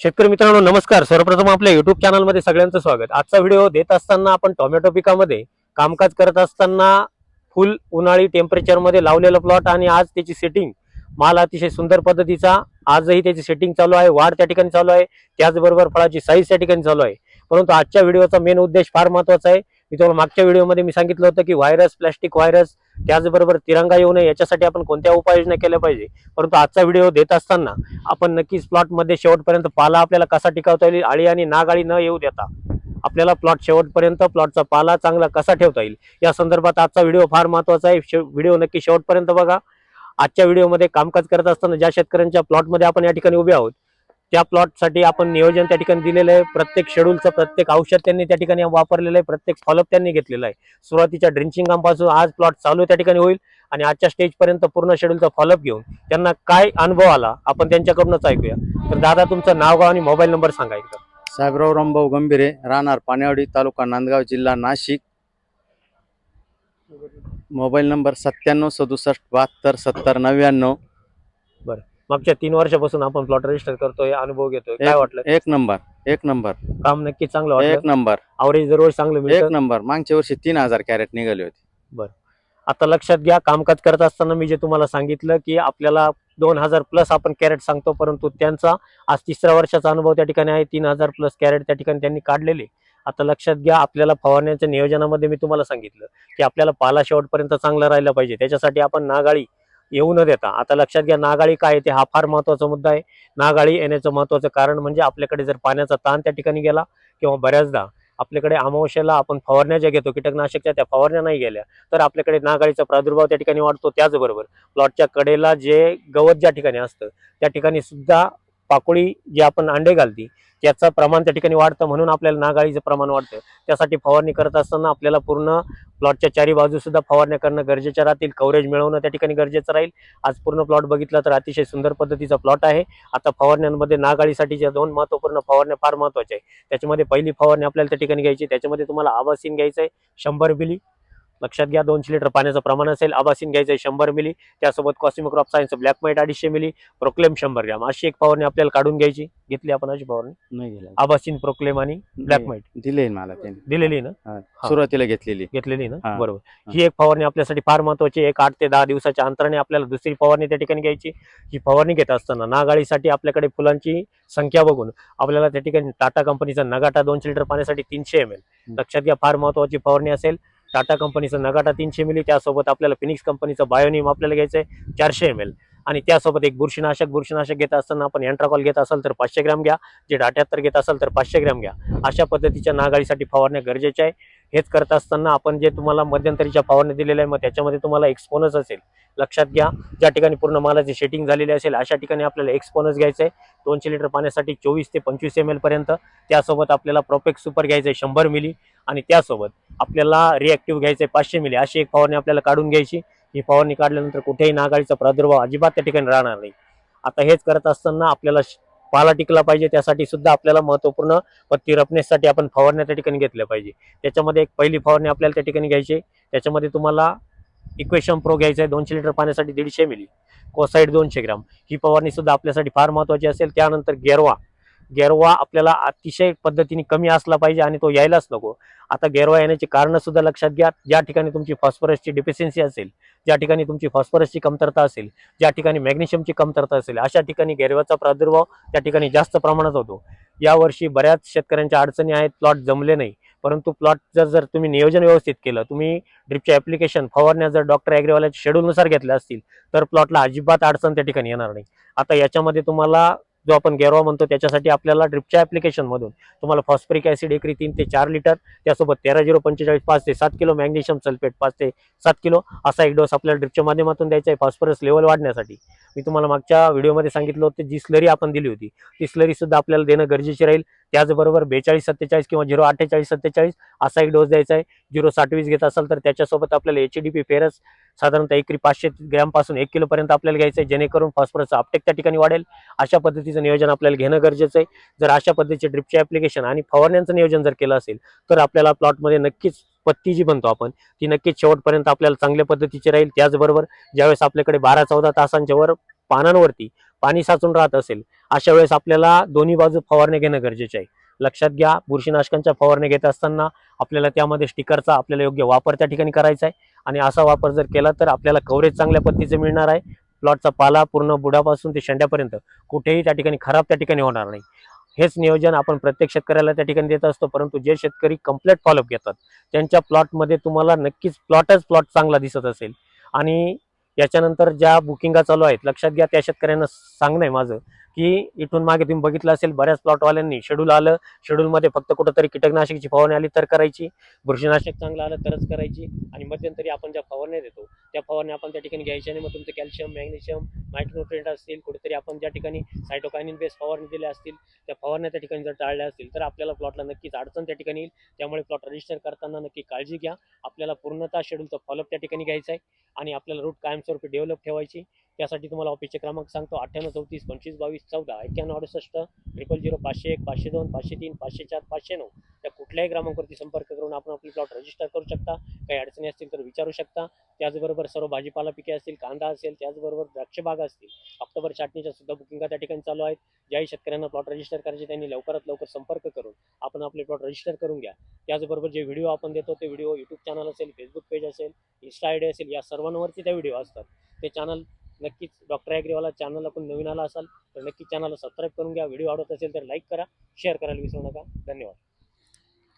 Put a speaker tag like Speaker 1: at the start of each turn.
Speaker 1: शेतकरी मित्रांनो नमस्कार. सर्वप्रथम आपल्या युट्यूब चॅनलमध्ये सगळ्यांचं स्वागत. आजचा व्हिडिओ देत असताना आपण टोमॅटो पिकामध्ये कामकाज करत असताना फुल उन्हाळी टेम्परेचरमध्ये लावलेला प्लॉट आणि आज त्याची सेटिंग माल अतिशय सुंदर पद्धतीचा आजही त्याची सेटिंग चालू आहे, वाढ त्या ठिकाणी चालू आहे, त्याचबरोबर फळाची साईज त्या ठिकाणी चालू आहे. परंतु आजच्या व्हिडिओचा मेन उद्देश फार महत्त्वाचा आहे. मी तुम्हाला मागच्या व्हिडिओमध्ये मी सांगितलं होतं की व्हायरस, प्लास्टिक व्हायरस, त्याचबरोबर तिरंगा येऊ नये याच्यासाठी आपण कोणत्या उपाययोजना केल्या पाहिजे. परंतु आजचा व्हिडिओ देत असताना आपण नक्कीच प्लॉटमध्ये शेवटपर्यंत पाला आपल्याला कसा टिकवता येईल, आळी आणि नागाळी न येऊ देता आपल्याला प्लॉट शेवटपर्यंत प्लॉटचा पाला चांगला कसा ठेवता येईल या संदर्भात आजचा व्हिडिओ फार महत्त्वाचा आहे. व्हिडिओ नक्की शेवटपर्यंत बघा. आजच्या व्हिडिओमध्ये कामकाज करत असताना ज्या शेतकऱ्यांच्या प्लॉटमध्ये आपण या ठिकाणी उभे आहोत त्या प्लॉटसाठी आपण नियोजन त्या ठिकाणी दिलेलं आहे. प्रत्येक शेड्यूलचं प्रत्येक औषध त्यांनी त्या ठिकाणी वापरलेलं आहे, प्रत्येक फॉलोअप त्यांनी घेतलेला आहे. सुरुवातीच्या ड्रिंचिंगापासून आज प्लॉट चालू त्या ठिकाणी होईल आणि आजच्या स्टेजपर्यंत पूर्ण शेड्यूलचा फॉलोअप घेऊन त्यांना काय अनुभव आला आपण त्यांच्याकडूनच ऐकूया. तर दादा तुमचं नाव गाव आणि मोबाईल नंबर सांगा एकदा.
Speaker 2: साहेबराव रामभाऊ गंभीरे, राहणार पानेवाडी, तालुका नांदगाव, जिल्हा नाशिक. Mobile number 9767727099.
Speaker 1: बरं, मागच्या 3 वर्षापासून आपण प्लॉट रजिस्टर करतोय, अनुभव घेतोय, काय वाटलं?
Speaker 2: एक नंबर
Speaker 1: काम नक्की चांगलं
Speaker 2: एक
Speaker 1: वाटलं.
Speaker 2: नंबर
Speaker 1: अवरेज दररोज चांगलं
Speaker 2: एक
Speaker 1: मिळतं.
Speaker 2: नंबर. मागच्या वर्षी 3000 कॅरेट निघाले होते.
Speaker 1: बरं, आता लक्षात घ्या, कामकाज करत असताना मी जे तुम्हाला सांगितलं की आपल्याला 2000 प्लस आपण कॅरेट सांगतो, परंतु त्यांचा आज 3ऱ्या वर्षाचा अनुभव त्या ठिकाणी आहे. 3000 प्लस कॅरेट त्या ठिकाणी त्यांनी काढलेले. आता लक्षात घ्या, आपल्याला फवारण्याच्या नियोजनामध्ये मी तुम्हाला सांगितलं की आपल्याला पाला शेवटपर्यंत चांगला राहिला पाहिजे. त्याच्यासाठी आपण नागाळी येऊ न देता, आता लक्षात घ्या नागाळी काय येते हा फार महत्त्वाचा मुद्दा आहे. नागाळी येण्याचं महत्त्वाचं कारण म्हणजे आपल्याकडे जर पाण्याचा ताण त्या ठिकाणी गेला किंवा बऱ्याचदा आपल्याकडे अमावस्येला आपण फवारण्या ज्या घेतो कीटकनाशकच्या त्या फवारण्या नाही गेल्या तर आपल्याकडे नागाळीचा प्रादुर्भाव त्या ठिकाणी वाढतो. त्याचबरोबर प्लॉटच्या कडेला जे गवत ज्या ठिकाणी असतं त्या ठिकाणी सुद्धा पाकोळी जी आपण अंडे घालती त्याचं प्रमाण त्या ठिकाणी वाढतं, म्हणून आपल्याला नागाळीचं प्रमाण वाढतं. त्यासाठी फवारणी करत असताना आपल्याला पूर्ण प्लॉटच्या चारी बाजू सुद्धा फवारण्या करणं गरजेचं राहतील. कव्हरेज मिळवणं त्या ठिकाणी गरजेचं राहील. आज पूर्ण प्लॉट बघितला तर अतिशय सुंदर पद्धतीचा प्लॉट आहे. आता फवारण्यांमध्ये नागाळीसाठीच्या 2 महत्त्वपूर्ण फवारण्या फार महत्त्वाच्या आहे. त्याच्यामध्ये पहिली फवारणी आपल्याला त्या ठिकाणी घ्यायची, त्याच्यामध्ये तुम्हाला आबासीन घ्यायचं आहे 100 मिली. लक्षात घ्या, 200 लिटर पाण्याचं प्रमाण असेल. आबासीन घ्यायचं आहे 100 मिली. त्यासोबत कॉस्मिक्रॉप सायन्स ब्लॅक माइट 250 मिली, प्रोक्लेम 100 ग्रॅम, अशी एक फवारणी आपल्याला काढून घ्यायची. घेतली आपण अशी फवारणी?
Speaker 2: नाही गेला.
Speaker 1: आबासीन, प्रोक्लेम आणि ब्लॅक माइट
Speaker 2: दिले मला त्यांनी.
Speaker 1: दिलेली ना?
Speaker 2: सुरुवातीला घेतलेली
Speaker 1: ना? बरोबर. ही एक फवारणी आपल्यासाठी फार महत्त्वाची. 8 ते 10 दिवसाच्या अंतराने आपल्याला दुसरी फवारणी त्या ठिकाणी घ्यायची. ही फवारणी घेत असताना नागाळीसाठी आपल्याकडे फुलांची संख्या बघून आपल्याला त्या ठिकाणी टाटा कंपनीचा नगाटा 200 लिटर पाण्यासाठी 300 ml. लक्षात घ्या, फार महत्त्वाची फवारणी असेल. टाटा कंपनीचा नगाटा 300 मिली, त्यासोबत आपल्याला फिनिक्स कंपनीचा बायोनिम आपल्याला घ्यायचं आहे 400 ml आणि त्यासोबत एक बुरशीनाशक घेत असताना आपण एंट्राकॉल घेत असाल तर 500 ग्रॅम घ्या, जे 78 घेत असाल तर 500 ग्रॅम घ्या. अशा पद्धतीच्या नागाळीसाठी फवारण्या गरजेच्या आहे. हेच करत असताना आपण जे तुम्हाला मध्यंतरीच्या फवारण्या दिलेल्या आहे मग त्याच्यामध्ये तुम्हाला एक्सपोनस असेल. लक्षात घ्या, ज्या ठिकाणी पूर्ण मालाची सेटिंग झालेली असेल अशा ठिकाणी आपल्याला एक्सपोनस घ्यायचं आहे 200 लिटर पाण्यासाठी 24 ते 25 ml पर्यंत. त्यासोबत आपल्याला प्रोपेक्स सुपर घ्यायचं आहे 100 मिली आणि त्यासोबत आपल्याला रिॲक्टिव्ह घ्यायचं आहे 500 मिली. अशी एक फवारणी आपल्याला काढून घ्यायची. ही फवारणी काढल्यानंतर कुठेही नागाळीचा प्रादुर्भाव अजिबात त्या ठिकाणी राहणार नाही. आता हेच करत असताना आपल्याला पाला टिकला पाहिजे, त्यासाठी सुद्धा आपल्याला महत्त्वपूर्ण पत्ती रफनेससाठी आपण फवारण्या त्या ठिकाणी घेतल्या पाहिजे. त्याच्यामध्ये एक पहिली फवारणी आपल्याला त्या ठिकाणी घ्यायची. त्याच्यामध्ये तुम्हाला इक्वेशन प्रो घ्यायचं आहे 200 लिटर पाण्यासाठी 150 मिली, कोसाईड 200 ग्रॅम. ही फवारणी सुद्धा आपल्यासाठी फार महत्त्वाची असेल. त्यानंतर गेरवा आपल्याला अतिशय पद्धतीने कमी असला पाहिजे आणि तो यायलाच नको. आता गेरवा येण्याची कारण सुद्धा लक्षात घ्या. ज्या ठिकाणी तुमची फॉस्फरसची डिफिशियन्सी असेल, ज्या ठिकाणी तुमची फॉस्फरसची कमतरता असेल, ज्या ठिकाणी मॅग्नेशियमची कमतरता असेल अशा ठिकाणी गेरव्याचा प्रादुर्भाव त्या ठिकाणी जास्त प्रमाणात होतो. यावर्षी बऱ्याच शेतकऱ्यांच्या अडचणी आहेत, प्लॉट जमले नाही. परंतु प्लॉट जर तुम्ही नियोजन व्यवस्थित केलं, तुम्ही ड्रिपचे ॲप्लिकेशन फवारण्या जर डॉक्टर ॲग्रीवाल्याच्या शेड्यूलनुसार घेतल्या असतील तर प्लॉटला अजिबात अडचण त्या ठिकाणी येणार नाही. आता याच्यामध्ये तुम्हाला जो आपण गेरवा म्हणतो त्याच्यासाठी आपल्याला ड्रिपच्या ॲप्लिकेशनमधून तुम्हाला फॉस्फरिक ॲसिड एकरी 3 ते 4 लिटर, त्यासोबत 13-0-45 5 ते 7 किलो, मॅग्नेशियम सल्फेट 5 ते 7 किलो असा एक डोस आपल्याला ड्रिपच्या माध्यमातून द्यायचा आहे फॉस्फरस लेवल वाढण्यासाठी. मी तुम्हाला मागच्या व्हिडिओमध्ये सांगितलं होतं जी स्लरी आपण दिली होती ती स्लरी सुद्धा आपल्याला देणं गरजेचे राहील. त्याचबरोबर 42-47 किंवा 048-47 असा एक डोस द्यायचा आहे. 0-27 घेत असाल तर त्याच्यासोबत आपल्याला HDP फेरस साधारणतः एकरी 500 ग्रॅमपासून 1 किलोपर्यंत आपल्याला घ्यायचं आहे, जेणेकरून फॉस्फरसचं अपटेक त्या ठिकाणी वाढेल. अशा पद्धतीचं नियोजन आपल्याला घेणं गरजेचं आहे. जर अशा पद्धतीचे ड्रिपचे ॲप्लिकेशन आणि फवारण्यांचं नियोजन जर केलं असेल तर आपल्याला प्लॉटमध्ये नक्कीच पत्ती जी म्हणतो आपण ती नक्कीच शेवटपर्यंत आपल्याला चांगल्या पद्धतीची राहील. त्याचबरोबर ज्यावेळेस आपल्याकडे 12-14 तासांच्या वर पानांवरती पाणी साचून राहत असेल, अशा वेळेस आपल्याला दोन्ही बाजू फवारणी घेणं गरजेचे आहे. लक्षात घ्या, बुरशीनाशकांच्या फवारणी घेत असताना आपल्याला त्यामध्ये स्टिकरचा आपल्याला योग्य वापर त्या ठिकाणी करायचा आहे आणि असा वापर जर केला तर आपल्याला कव्हरेज चांगल्या पद्धतीचे मिळणार आहे. प्लॉटचा पाला पूर्ण बुडापासून ते शेंड्यापर्यंत कुठेही त्या ठिकाणी खराब त्या ठिकाणी होणार नाही. हेच नियोजन आपण प्रत्येक शेतकऱ्याला त्या ठिकाणी देत असतो, परंतु जे शेतकरी कंप्लीट फॉलोअप घेतात त्यांच्या प्लॉटमध्ये तुम्हाला नक्कीच प्लॉट चांगला दिसत असेल. आणि याच्यानंतर ज्या बुकिंगा चालू आहेत, लक्षात घ्या, त्या शेतकऱ्यांना सांगणं आहे माझं की इथून मागे तुम्ही बघितलं असेल बऱ्याच प्लॉटवाल्यांनी शेड्यूल आलं, शेड्यूलमध्ये फक्त कुठंतरी कीटकनाशकाची फवारणी आली तर करायची, बुरशीनाशक चांगलं आलं तरच करायची, आणि मध्यंतरी आपण ज्या फवारण्या देतो त्या फवारण्या आपण त्या ठिकाणी घ्यायच्या आणि मग तुमचं कॅल्शियम, मॅग्नेशियम, मायक्रोन्युट्रिएंट असतील, कुठेतरी आपण ज्या ठिकाणी सायटोकायनिन बेस फवारणी दिल्या असतील त्या फवारण्या त्या ठिकाणी जर टाळल्या असतील तर आपल्याला प्लॉटला नक्कीच अडचण त्या ठिकाणी येईल. त्यामुळे प्लॉट रजिस्टर करताना नक्की काळजी घ्या. आपल्याला पूर्णतः शेड्यूलचा फॉलोअप त्या ठिकाणी घ्यायचा आहे आणि आपल्याला रूट कायमस्वरूपी डेव्हलप ठेवायची. त्यासाठी तुम्हाला ऑफिसचे क्रमांक सांगतो: 98342214 8168 00501 502 503 504 509. त्या कुठल्याही क्रमांकावरती संपर्क करून आपण आपली प्लॉट रजिस्टर करू शकता. काही अडचणी असतील तर विचारू शकता. त्याचबरोबर सर्व भाजीपाला पिके असतील, कांदा असेल, त्याचबरोबर द्राक्ष बाग असतील, ऑक्टोबर छाटणीच्या सुद्धा बुकिंग त्या ठिकाणी चालू आहेत. ज्याही शेतकऱ्यांना प्लॉट रजिस्टर करायचे त्यांनी लवकरात लवकर संपर्क करून आपण आपले प्लॉट रजिस्टर करून घ्या. त्याचबरोबर जे व्हिडिओ आपण देतो ते व्हिडिओ यूट्यूब चॅनल असेल, फेसबुक पेज असेल, इन्स्टा आय डी असेल, या सर्वांवरती त्या व्हिडिओ असतात. ते चॅनल नक्कीच डॉक्टर ॲग्रीवाला चॅनलला पण नवीन आला असाल तर नक्की चॅनलला सबस्क्राईब करून घ्या. व्हिडिओ आवडत असेल तर लाईक करा, शेअर करायला विसरू नका. धन्यवाद.